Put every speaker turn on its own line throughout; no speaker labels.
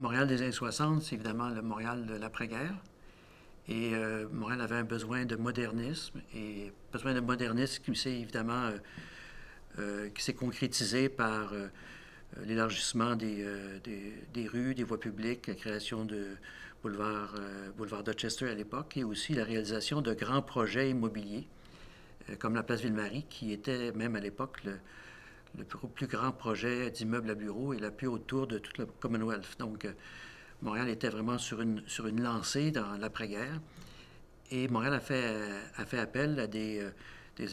Montréal des années 60, c'est évidemment le Montréal de l'après-guerre. Et Montréal avait un besoin de modernisme, et besoin de modernisme qui s'est évidemment qui s'est concrétisé par l'élargissement des rues, des voies publiques, la création de boulevard Dorchester à l'époque, et aussi la réalisation de grands projets immobiliers, comme la place Ville-Marie, qui était même à l'époque le plus grand projet d'immeuble à bureaux et la plus haute tour de toute le Commonwealth. Donc, Montréal était vraiment sur une lancée dans l'après-guerre. Et Montréal a fait appel à des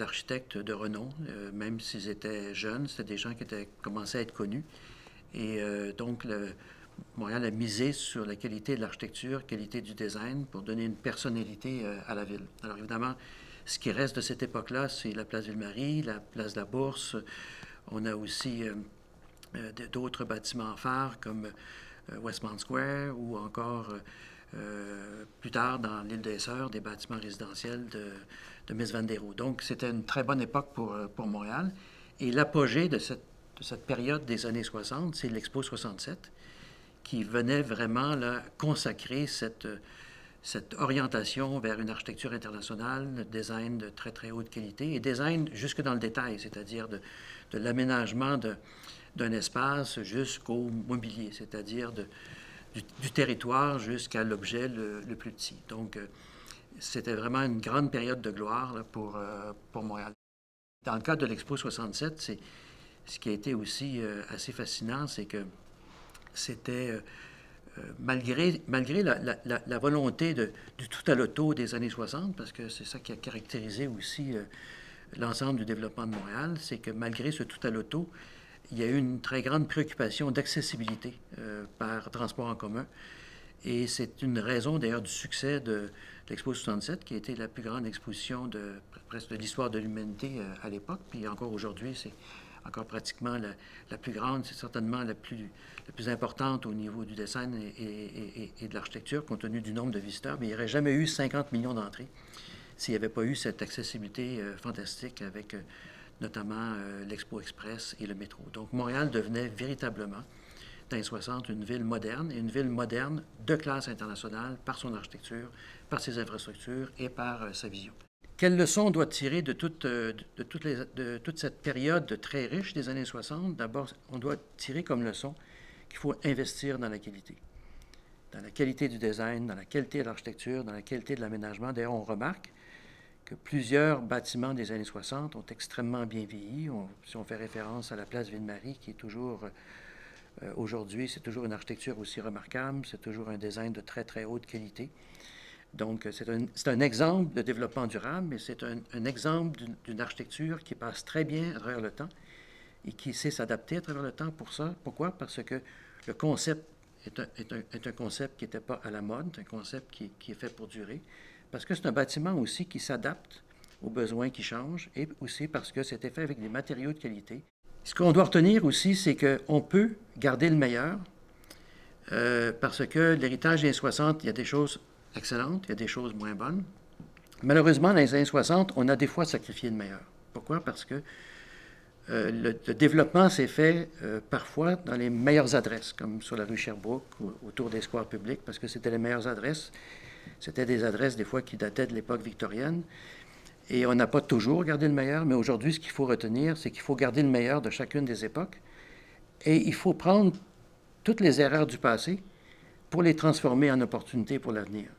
architectes de renom, même s'ils étaient jeunes. C'était des gens qui commençaient à être connus. Et donc, Montréal a misé sur la qualité de l'architecture, qualité du design, pour donner une personnalité à la ville. Alors, évidemment, ce qui reste de cette époque-là, c'est la place Ville-Marie, la place de la Bourse. On a aussi d'autres bâtiments phares comme Westmount Square ou encore plus tard dans l'île des Sœurs, des bâtiments résidentiels de Miss Van der Rohe. Donc, c'était une très bonne époque pour Montréal. Et l'apogée de cette période des années 60, c'est l'Expo 67, qui venait vraiment là, consacrer cette orientation vers une architecture internationale, le design de très, très haute qualité, et design jusque dans le détail, c'est-à-dire de l'aménagement d'un espace jusqu'au mobilier, c'est-à-dire du territoire jusqu'à l'objet le plus petit. Donc, c'était vraiment une grande période de gloire là, pour Montréal. Dans le cadre de l'Expo 67, ce qui a été aussi assez fascinant, c'est que c'était, malgré la volonté du tout à l'auto des années 60, parce que c'est ça qui a caractérisé aussi l'ensemble du développement de Montréal, c'est que malgré ce tout à l'auto, il y a eu une très grande préoccupation d'accessibilité par transport en commun. Et c'est une raison d'ailleurs du succès de l'Expo 67, qui a été la plus grande exposition presque de l'histoire de l'humanité à l'époque. Puis encore aujourd'hui, c'est encore pratiquement la plus grande, c'est certainement la plus importante au niveau du design et de l'architecture, compte tenu du nombre de visiteurs. Mais il n'y aurait jamais eu 50 millions d'entrées s'il n'y avait pas eu cette accessibilité fantastique avec notamment l'Expo Express et le métro. Donc Montréal devenait véritablement, dans les 60, une ville moderne, et une ville moderne de classe internationale par son architecture, par ses infrastructures et par sa vision. Quelle leçon on doit tirer de toute cette période très riche des années 60? D'abord, on doit tirer comme leçon qu'il faut investir dans la qualité du design, dans la qualité de l'architecture, dans la qualité de l'aménagement. D'ailleurs, on remarque que plusieurs bâtiments des années 60 ont extrêmement bien vieilli. Si on fait référence à la place Ville-Marie, qui est toujours, aujourd'hui, c'est toujours une architecture aussi remarquable, c'est toujours un design de très, très haute qualité. Donc, c'est un exemple de développement durable, mais c'est un exemple d'une architecture qui passe très bien à travers le temps et qui sait s'adapter à travers le temps pour ça. Pourquoi? Parce que le concept est un concept qui n'était pas à la mode, un concept qui est fait pour durer, parce que c'est un bâtiment aussi qui s'adapte aux besoins qui changent et aussi parce que c'était fait avec des matériaux de qualité. Ce qu'on doit retenir aussi, c'est qu'on peut garder le meilleur parce que l'héritage des années 60, il y a des choses excellentes, il y a des choses moins bonnes. Malheureusement, dans les années 60, on a des fois sacrifié le meilleur. Pourquoi? Parce que le développement s'est fait parfois dans les meilleures adresses, comme sur la rue Sherbrooke, ou autour des squares publics, parce que c'était les meilleures adresses. C'était des adresses, des fois, qui dataient de l'époque victorienne. Et on n'a pas toujours gardé le meilleur, mais aujourd'hui, ce qu'il faut retenir, c'est qu'il faut garder le meilleur de chacune des époques. Et il faut prendre toutes les erreurs du passé pour les transformer en opportunités pour l'avenir.